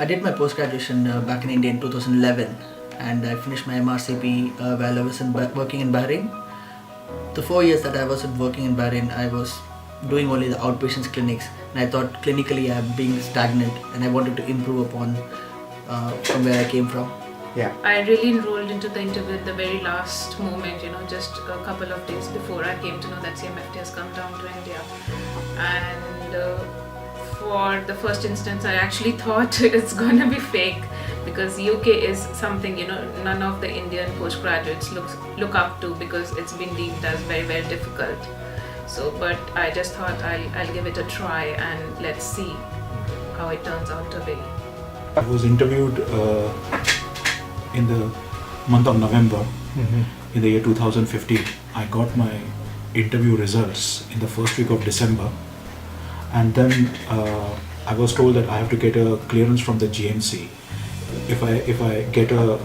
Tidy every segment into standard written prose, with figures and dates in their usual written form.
I did my post graduation back in India in 2011, and I finished my MRCP while I was working in Bahrain. The 4 years that I was working in Bahrain, I was doing only the outpatients clinics, and I thought clinically I am being stagnant, and I wanted to improve upon from where I came from. Yeah. I really enrolled into the interview at the very last moment, just a couple of days before I came to know that CMFT has come down to India. And for the first instance, I actually thought it's gonna be fake, because UK is something none of the Indian postgraduates look up to, because it's been deemed as very, very difficult. So, but I just thought I'll give it a try and let's see how it turns out to be. I was interviewed in the month of November in the year 2015. I got my interview results in the first week of December, and then I was told that I have to get a clearance from the GMC. If I get a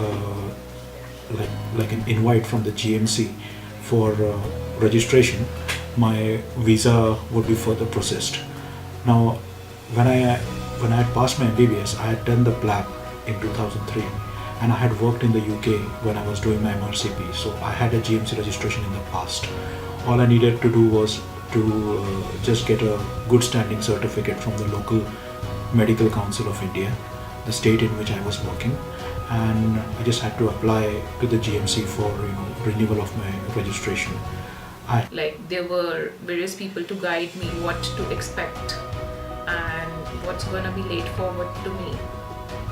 like an invite from the GMC for registration, my visa would be further processed. Now, when I had passed my MBBS, I had done the PLAB in 2003, and I had worked in the UK when I was doing my MRCP, so I had a GMC registration in the past. All I needed to do was to just get a good standing certificate from the local Medical Council of India, the state in which I was working, and I just had to apply to the GMC for renewal of my registration. There were various people to guide me what to expect and what's gonna be laid forward to me,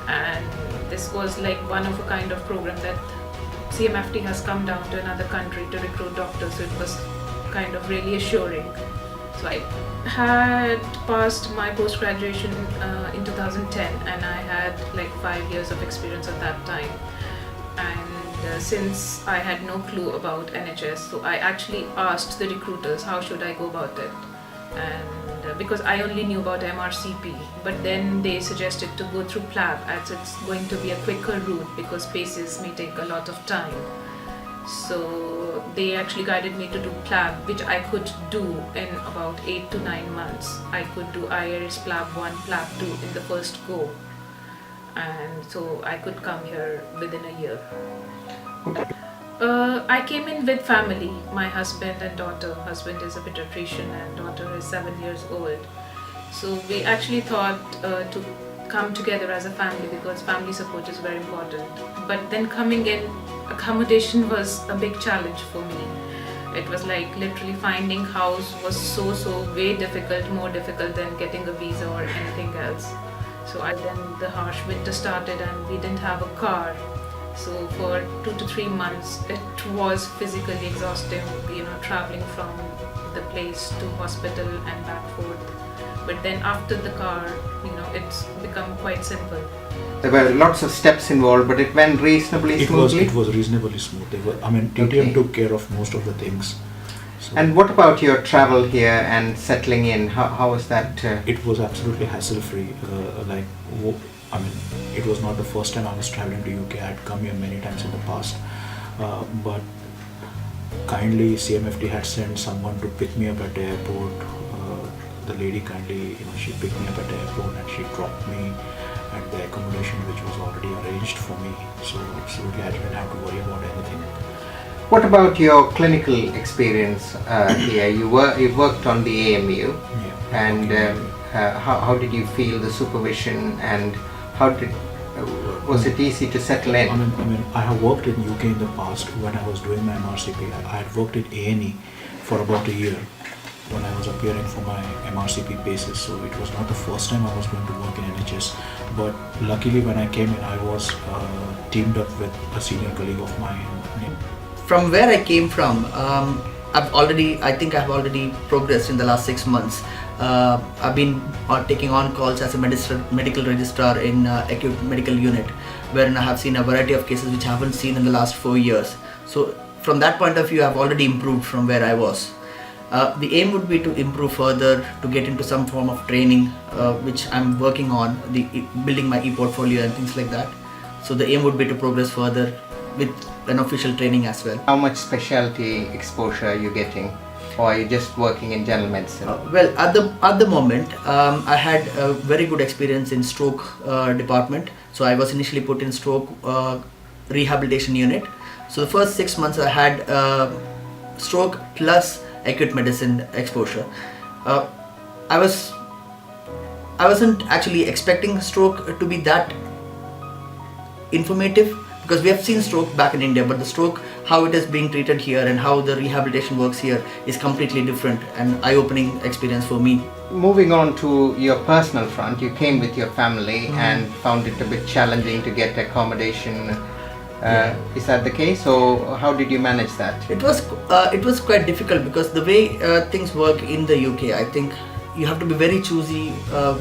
and this was like one of a kind of program that CMFT has come down to another country to recruit doctors, so it was kind of really assuring. So I had passed my post-graduation in 2010, and I had like 5 years of experience at that time. And since I had no clue about NHS, so I actually asked the recruiters how should I go about it, and because I only knew about MRCP, but then they suggested to go through PLAB, as it's going to be a quicker route because PACES may take a lot of time. So they actually guided me to do PLAB, which I could do in about 8 to 9 months. I could do IRS PLAB 1, PLAB 2 in the first go, and so I could come here within a year. Okay. I came in with family, my husband and daughter. Husband is a pediatrician and daughter is 7 years old. So we actually thought to come together as a family, because family support is very important. But then coming in, accommodation was a big challenge for me. It was like literally finding house was so way difficult, more difficult than getting a visa or anything else. So then the harsh winter started and we didn't have a car. So for 2 to 3 months, it was physically exhausting, traveling from the place to hospital and back forth. But then after the car, it's become quite simple. There were lots of steps involved, but it went reasonably smoothly. It was reasonably smooth. TTM took care of most of the things. So And what about your travel here and settling in? How was that? it was absolutely hassle-free. I mean, it was not the first time I was traveling to UK. I had come here many times in the past, but kindly CMFT had sent someone to pick me up at the airport. The lady kindly, she picked me up at the airport and she dropped me at the accommodation which was already arranged for me. So absolutely, I didn't have to worry about anything. What about your clinical experience here? You worked on the AMU, Yeah. and how did you feel the supervision, and how did was it easy to settle in? I have worked in UK in the past when I was doing my MRCP. I had worked in A&E for about a year when I was appearing for my MRCP basis. So it was not the first time I was going to work in NHS. But luckily when I came in, I was teamed up with a senior colleague of mine. From where I came from, I think I've already progressed in the last 6 months. I've been taking on calls as a medical registrar in acute medical unit, wherein I have seen a variety of cases which I haven't seen in the last 4 years. So from that point of view, I've already improved from where I was. The aim would be to improve further, to get into some form of training, which I'm working on, building my e-portfolio and things like that. So the aim would be to progress further with an official training as well. How much specialty exposure are you getting, or are you just working in general medicine? Well, at the moment, I had a very good experience in stroke department. So I was initially put in stroke rehabilitation unit. So the first 6 months I had stroke plus acute medicine exposure. I wasn't actually expecting stroke to be that informative, because we have seen stroke back in India, but the stroke, how it is being treated here and how the rehabilitation works here is completely different and eye-opening experience for me. Moving on to your personal front, you came with your family and found it a bit challenging to get accommodation. Is that the case, or how did you manage that? It was quite difficult, because the way things work in the UK, I think you have to be very choosy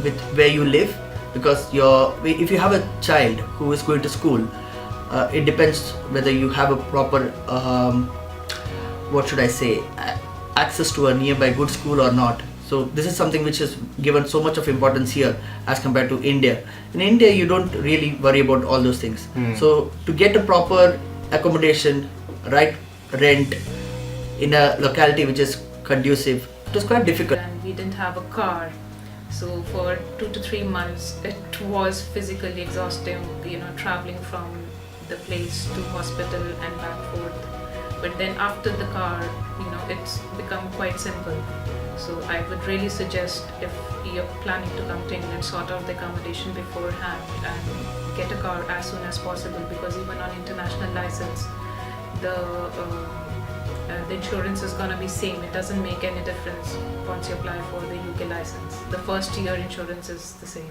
with where you live, because if you have a child who is going to school, it depends whether you have a proper access to a nearby good school or not. So this is something which is given so much of importance here as compared to India. In India, you don't really worry about all those things. So to get a proper accommodation, right rent in a locality which is conducive, it was quite difficult. And we didn't have a car. So for 2 to 3 months, it was physically exhausting, traveling from the place to hospital and back forth. But then after the car, it's become quite simple. So I would really suggest, if you're planning to come to England, sort out the accommodation beforehand and get a car as soon as possible, because even on international license, the insurance is going to be same. It doesn't make any difference once you apply for the UK license. The first year insurance is the same.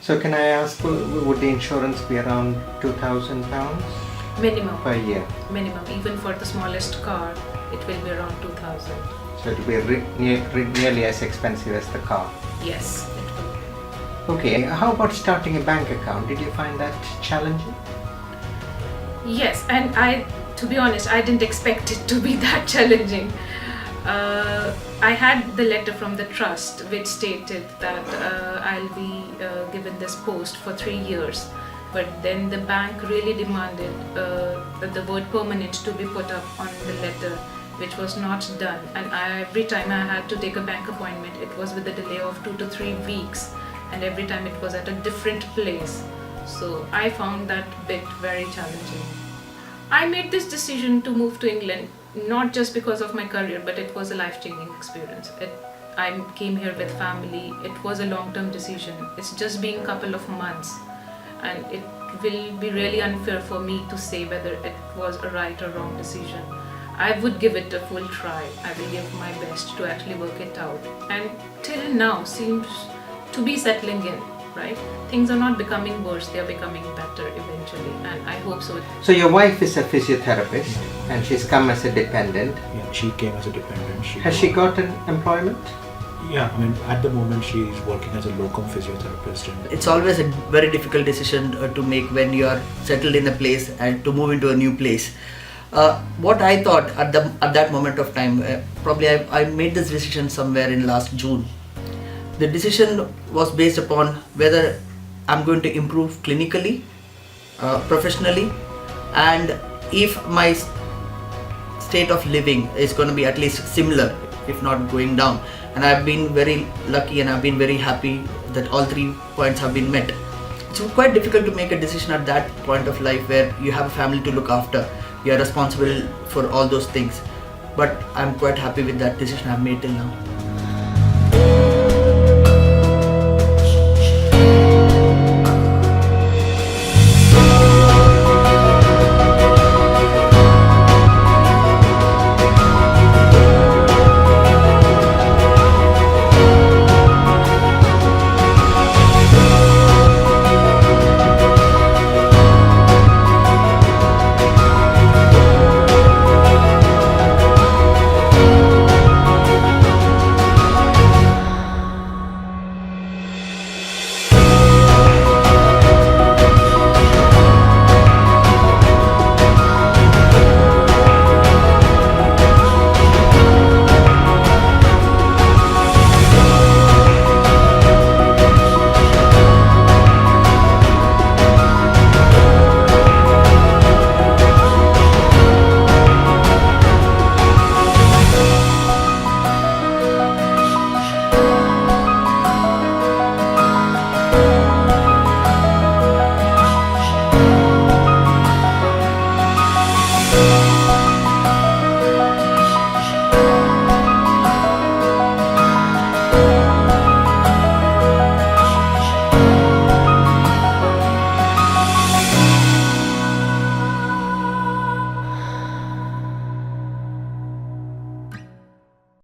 So can I ask, would the insurance be around £2,000 Minimum. per year? Minimum. Even for the smallest car, it will be around 2,000. So it will be nearly as expensive as the car. Yes, it will. Okay, how about starting a bank account? Did you find that challenging? Yes, and to be honest, I didn't expect it to be that challenging. I had the letter from the trust which stated that I'll be given this post for 3 years, but then the bank really demanded that the word permanent to be put up on the letter, which was not done, and every time I had to take a bank appointment, it was with a delay of 2 to 3 weeks, and every time it was at a different place. So I found that bit very challenging. I made this decision to move to England not just because of my career, but it was a life-changing experience. I came here with family. It was a long-term decision. It's just been a couple of months, and it will be really unfair for me to say whether it was a right or wrong decision. I would give it a full try. I will give my best to actually work it out. And till now seems to be settling in, right? Things are not becoming worse, they are becoming better eventually, and I hope so. So your wife is a physiotherapist and she's come as a dependent. Yeah, she came as a dependent. Has she got an employment? Yeah, at the moment she is working as a locum physiotherapist. And It's always a very difficult decision to make when you are settled in a place and to move into a new place. What I thought at that moment of time, probably I made this decision somewhere in last June. The decision was based upon whether I'm going to improve clinically, professionally, and if my state of living is going to be at least similar, if not going down. And I've been very lucky and I've been very happy that all 3 points have been met. It's quite difficult to make a decision at that point of life where you have a family to look after, you are responsible for all those things, but I'm quite happy with that decision I've made till now.